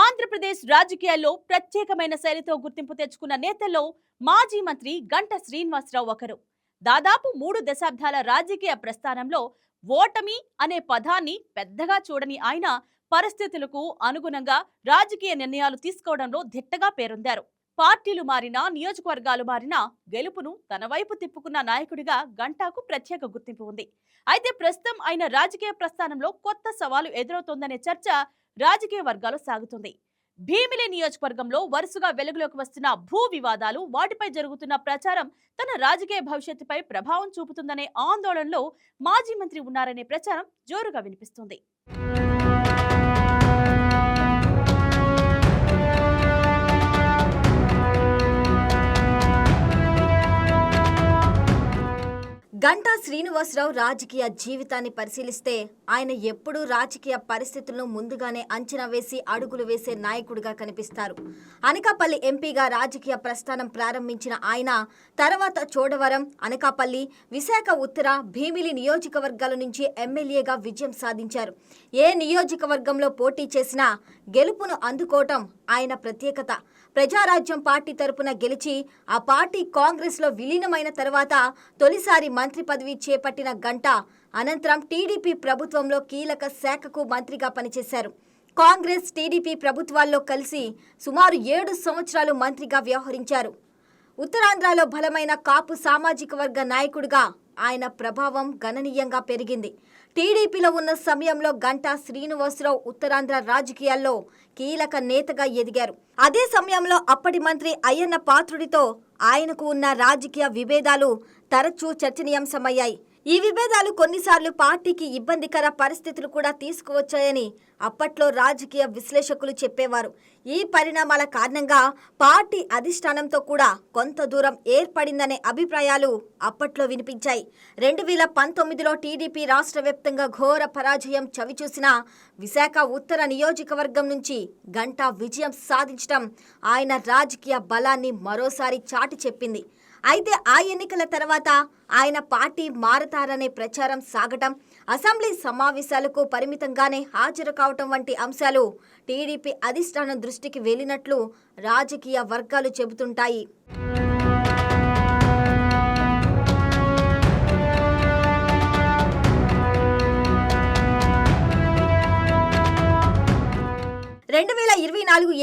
ఆంధ్రప్రదేశ్ రాజకీయాల్లో ప్రత్యేకమైన శైలితో గుర్తింపు తెచ్చుకున్న నేతల్లో మాజీ మంత్రి గంటా శ్రీనివాసరావు ఒకరు. దాదాపు 3 దశాబ్దాల రాజకీయ ప్రస్థానంలో ఓటమి అనే పదాన్ని పెద్దగా చూడని ఆయన పరిస్థితులకు అనుగుణంగా రాజకీయ నిర్ణయాలు తీసుకోవడంలో దిట్టగా పేరొందారు. పార్టీలు మారినా, నియోజకవర్గాలు మారినా గెలుపును తన వైపు తిప్పుకున్న నాయకుడిగా గంటాకు ప్రత్యేక గుర్తింపు ఉంది. అయితే ప్రస్తుతం ఆయన రాజకీయ ప్రస్థానంలో కొత్త సవాలు ఎదురవుతోందనే చర్చ రాజకీయ వర్గాలు సాగుతుంది. భీమిలి నియోజకవర్గంలో వరుసగా వెలుగులోకి వస్తున్న భూ వివాదాలు, వాటిపై జరుగుతున్న ప్రచారం తన రాజకీయ భవిష్యత్తుపై ప్రభావం చూపుతుందనే ఆందోళనలో మాజీ మంత్రి ఉన్నారనే ప్రచారం జోరుగా వినిపిస్తుంది. గంటా శ్రీనివాసరావు రాజకీయ జీవితాన్ని పరిశీలిస్తే ఆయన ఎప్పుడూ రాజకీయ పరిస్థితులను ముందుగానే అంచనా వేసి అడుగులు వేసే నాయకుడిగా కనిపిస్తారు. అనకాపల్లి ఎంపీగా రాజకీయ ప్రస్థానం ప్రారంభించిన ఆయన తర్వాత చోడవరం, అనకాపల్లి, విశాఖ ఉత్తర, భీమిలి నియోజకవర్గాల నుంచి ఎమ్మెల్యేగా విజయం సాధించారు. ఏ నియోజకవర్గంలో పోటీ చేసినా గెలుపును అందుకోవటం ఆయన ప్రత్యేకత. ప్రజారాజ్యం పార్టీ తరపున గెలిచి ఆ పార్టీ కాంగ్రెస్లో విలీనమైన తర్వాత తొలిసారి మంత్రి పదవి చేపట్టిన గంటా అనంతరం టీడీపీ ప్రభుత్వంలో కీలక శాఖకు మంత్రిగా పనిచేశారు. కాంగ్రెస్, టీడీపీ ప్రభుత్వాల్లో కలిసి సుమారు 7 సంవత్సరాలు మంత్రిగా వ్యవహరించారు. ఉత్తరాంధ్రలో బలమైన కాపు సామాజిక వర్గ నాయకుడిగా ఆయన ప్రభావం గణనీయంగా పెరిగింది. టీడీపీలో ఉన్న సమయంలో గంటా శ్రీనివాసరావు ఉత్తరాంధ్ర రాజకీయాల్లో కీలక నేతగా ఎదిగారు. అదే సమయంలో అప్పటి మంత్రి అయ్యన్న పాత్రుడితో ఆయనకు ఉన్న రాజకీయ విభేదాలు తరచూ చర్చనీయాంశమయ్యాయి. ఈ విభేదాలు కొన్నిసార్లు పార్టీకి ఇబ్బందికర పరిస్థితులు కూడా తీసుకువచ్చాయని అప్పట్లో రాజకీయ విశ్లేషకులు చెప్పేవారు. ఈ పరిణామాల కారణంగా పార్టీ అధిష్టానంతో కూడా కొంత దూరం ఏర్పడిందనే అభిప్రాయాలు అప్పట్లో వినిపించాయి. 2019లో టీడీపీ రాష్ట్ర వ్యాప్తంగా ఘోర పరాజయం చవిచూసిన విశాఖ ఉత్తర నియోజకవర్గం నుంచి గంటా విజయం సాధించడం ఆయన రాజకీయ బలాన్ని మరోసారి చాటి చెప్పింది. అయితే ఆ ఎన్నికల తర్వాత ఆయన పార్టీ మారతారనే ప్రచారం సాగటం, అసెంబ్లీ సమావేశాలకు పరిమితంగానే హాజరు కావటం వంటి అంశాలు టీడీపీ అధిష్టానం దృష్టికి వెళ్ళినట్లు రాజకీయ వర్గాలు చెబుతుంటాయి.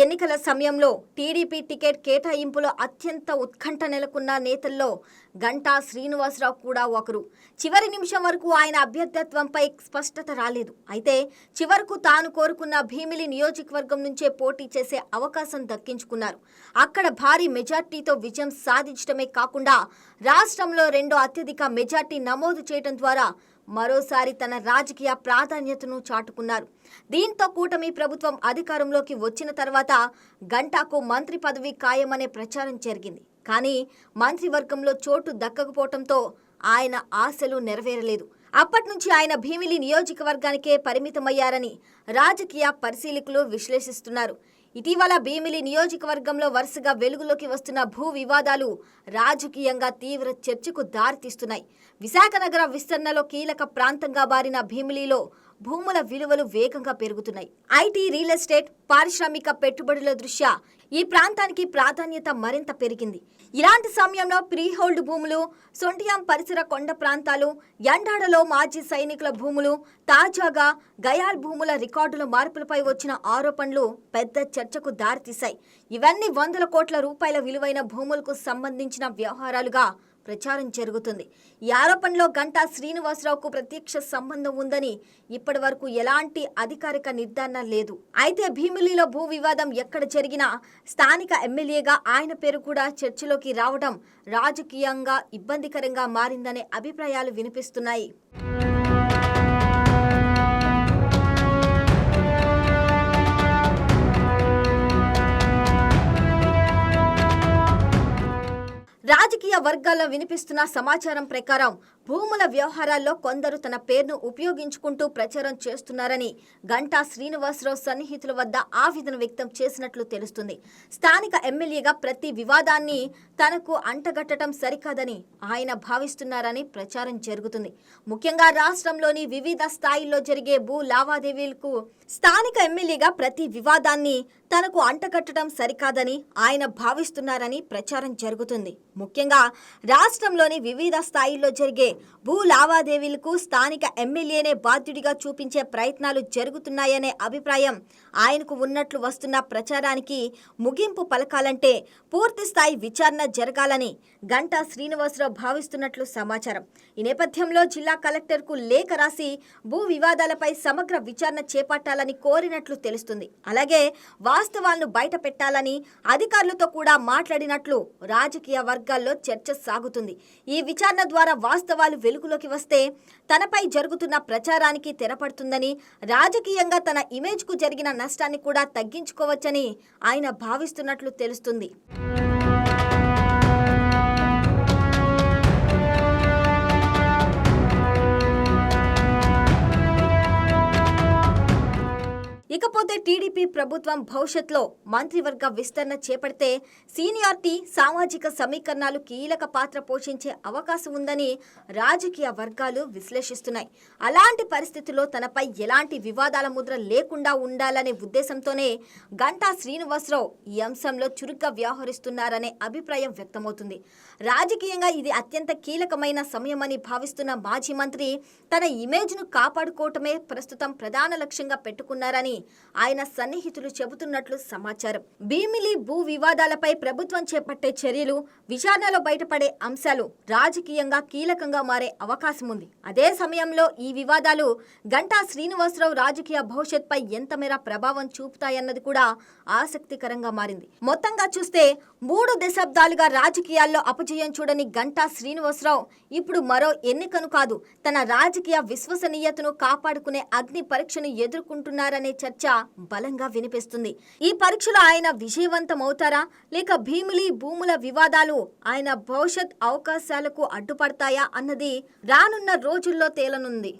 ఎన్నికల సమయంలో టీడీపీ టికెట్ కేటాయింపులో అత్యంత ఉత్కంఠ నెలకొన్న నేతల్లో గంటా శ్రీనివాసరావు కూడా ఒకరు. చివరి నిమిషం వరకు ఆయన అభ్యర్థిత్వంపై స్పష్టత రాలేదు. అయితే చివరకు తాను కోరుకున్న భీమిలి నియోజకవర్గం నుంచే పోటీ చేసే అవకాశం దక్కించుకున్నారు. అక్కడ భారీ మెజార్టీతో విజయం సాధించడమే కాకుండా రాష్ట్రంలో 2వ అత్యధిక మెజార్టీ నమోదు చేయడం ద్వారా మరోసారి తన రాజకీయ ప్రాధాన్యతను చాటుకున్నారు. దీంతో కూటమి ప్రభుత్వం అధికారంలోకి వచ్చిన తర్వాత గంటాకు మంత్రి పదవి ఖాయమనే ప్రచారం జరిగింది. కానీ మంత్రివర్గంలో చోటు దక్కకపోవడంతో ఆయన ఆశలు నెరవేరలేదు. అప్పటి నుంచి ఆయన భీమిలి నియోజకవర్గానికే పరిమితమయ్యారని రాజకీయ పరిశీలకులు విశ్లేషిస్తున్నారు. ఇటీవల భీమిలి నియోజకవర్గంలో వరుసగా వెలుగులోకి వస్తున్న భూ వివాదాలు రాజకీయంగా తీవ్ర చర్చకు దారితీస్తున్నాయి. విశాఖ నగర విస్తరణలో కీలక ప్రాంతంగా మారిన భీమిలిలో భూముల విలువలు వేగంగా పెరుగుతున్నాయి. ఐటీ, రియల్ ఎస్టేట్, పారిశ్రామిక పెట్టుబడుల దృష్ట్యా ఈ ప్రాంతానికి ప్రాధాన్యత మరింత పెరిగింది. ఇలాంటి సమయంలో ప్రీహోల్డ్ భూములు, సొంటియాం పరిసర కొండ ప్రాంతాలు, యండాడలో మాజీ సైనికుల భూములు, తాజాగా గయాల్ భూముల రికార్డుల మార్పులపై వచ్చిన ఆరోపణలు పెద్ద చర్చకు దారితీశాయి. ఇవన్నీ 100 కోట్ల రూపాయల విలువైన భూములకు సంబంధించిన వ్యవహారాలుగా ప్రచారం జరుగుతుంది. ఈ ఆరోపణలో గంటా శ్రీనివాసరావుకు ప్రత్యక్ష సంబంధం ఉందని ఇప్పటి వరకు ఎలాంటి అధికారిక నిర్ధారణ లేదు. అయితే భీమిలిలో భూ వివాదం ఎక్కడ జరిగినా స్థానిక ఎమ్మెల్యేగా ఆయన పేరు కూడా చర్చలోకి రావడం రాజకీయంగా ఇబ్బందికరంగా మారిందనే అభిప్రాయాలు వినిపిస్తున్నాయి. రాజకీయ వర్గాల్లో వినిపిస్తున్న సమాచారం ప్రకారం భూముల వ్యవహారాల్లో కొందరు తన పేరును ఉపయోగించుకుంటూ ప్రచారం చేస్తున్నారని గంటా శ్రీనివాసరావు సన్నిహితుల వద్ద ఆవేదన వ్యక్తం చేసినట్లు తెలుస్తుంది. స్థానిక ఎమ్మెల్యేగా ప్రతి వివాదాన్ని తనకు అంటగట్టడం సరికాదని ఆయన భావిస్తున్నారని ప్రచారం జరుగుతుంది. ముఖ్యంగా రాష్ట్రంలోని వివిధ స్థాయిల్లో జరిగే భూ లావాదేవీలకు స్థానిక ఎమ్మెల్యేగా ప్రతి వివాదాన్ని తనకు అంటగట్టడం సరికాదని ఆయన భావిస్తున్నారని ప్రచారం జరుగుతుంది. ముఖ్యంగా రాష్ట్రంలోని వివిధ స్థాయిల్లో జరిగే భూ లావాదేవీలకు స్థానిక ఎమ్మెల్యేనే బాధ్యుడిగా చూపించే ప్రయత్నాలు జరుగుతున్నాయనే అభిప్రాయం ఆయనకు ఉన్నట్లు వస్తున్న ప్రచారానికి ముగింపు పలకాలంటే పూర్తి స్థాయి విచారణ జరగాలని గంటా శ్రీనివాసరావు భావిస్తున్నట్లు సమాచారం. ఈ నేపథ్యంలో జిల్లా కలెక్టర్కు లేఖ రాసి భూ వివాదాలపై సమగ్ర విచారణ చేపట్టాలని కోరినట్లు తెలుస్తుంది. అలాగే వాస్తవాలను బయట పెట్టాలని అధికారులతో కూడా మాట్లాడినట్లు రాజకీయ వర్గాల్లో చర్చ సాగుతుంది. ఈ విచారణ ద్వారా వాస్తవాలు వెలుగులోకి వస్తే తనపై జరుగుతున్న ప్రచారానికి తెరపడుతుందని, రాజకీయంగా తన ఇమేజ్కు జరిగిన నష్టాన్ని కూడా తగ్గించుకోవచ్చని ఆయన భావిస్తున్నట్లు తెలుస్తుంది. ఇకపోతే టీడీపీ ప్రభుత్వం భవిష్యత్తులో మంత్రివర్గ విస్తరణ చేపడితే సీనియారిటీ, సామాజిక సమీకరణాలు కీలక పాత్ర పోషించే అవకాశం ఉందని రాజకీయ వర్గాలు విశ్లేషిస్తున్నాయి. అలాంటి పరిస్థితుల్లో తనపై ఎలాంటి వివాదాల ముద్ర లేకుండా ఉండాలనే ఉద్దేశంతోనే గంటా శ్రీనివాసరావు ఈ అంశంలో చురుగ్గా వ్యవహరిస్తున్నారనే అభిప్రాయం వ్యక్తమవుతుంది. రాజకీయంగా ఇది అత్యంత కీలకమైన సమయమని భావిస్తున్న మాజీ మంత్రి తన ఇమేజ్ను కాపాడుకోవటమే ప్రస్తుతం ప్రధాన లక్ష్యంగా పెట్టుకున్నారని ఆయన సన్నిహితులు చెబుతున్నట్లు సమాచారం. భీమిలి భూ వివాదాలపై ప్రభుత్వం చేపట్టే చర్యలు, విచారణలో బయటపడే అంశాలు రాజకీయంగా కీలకంగా మారే అవకాశం ఉంది. అదే సమయంలో ఈ వివాదాలు గంటా శ్రీనివాసరావు రాజకీయ భవిష్యత్పై ఎంత మేర ప్రభావం చూపుతాయన్నది కూడా ఆసక్తికరంగా మారింది. మొత్తంగా చూస్తే 3 దశాబ్దాలుగా రాజకీయాల్లో అపజయం చూడని గంటా శ్రీనివాసరావు ఇప్పుడు మరో ఎన్నికను కాదు, తన రాజకీయ విశ్వసనీయతను కాపాడుకునే అగ్ని పరీక్షను ఎదుర్కొంటున్నారనే చర్చ బలంగా వినిపిస్తుంది. ఈ పరీక్షలో ఆయన విజయవంతమవుతారా, లేక భీమిలి భూముల వివాదాలు ఆయన భవిష్యత్ అవకాశాలకు అడ్డుపడతాయా అన్నది రానున్న రోజుల్లో తేలనుంది.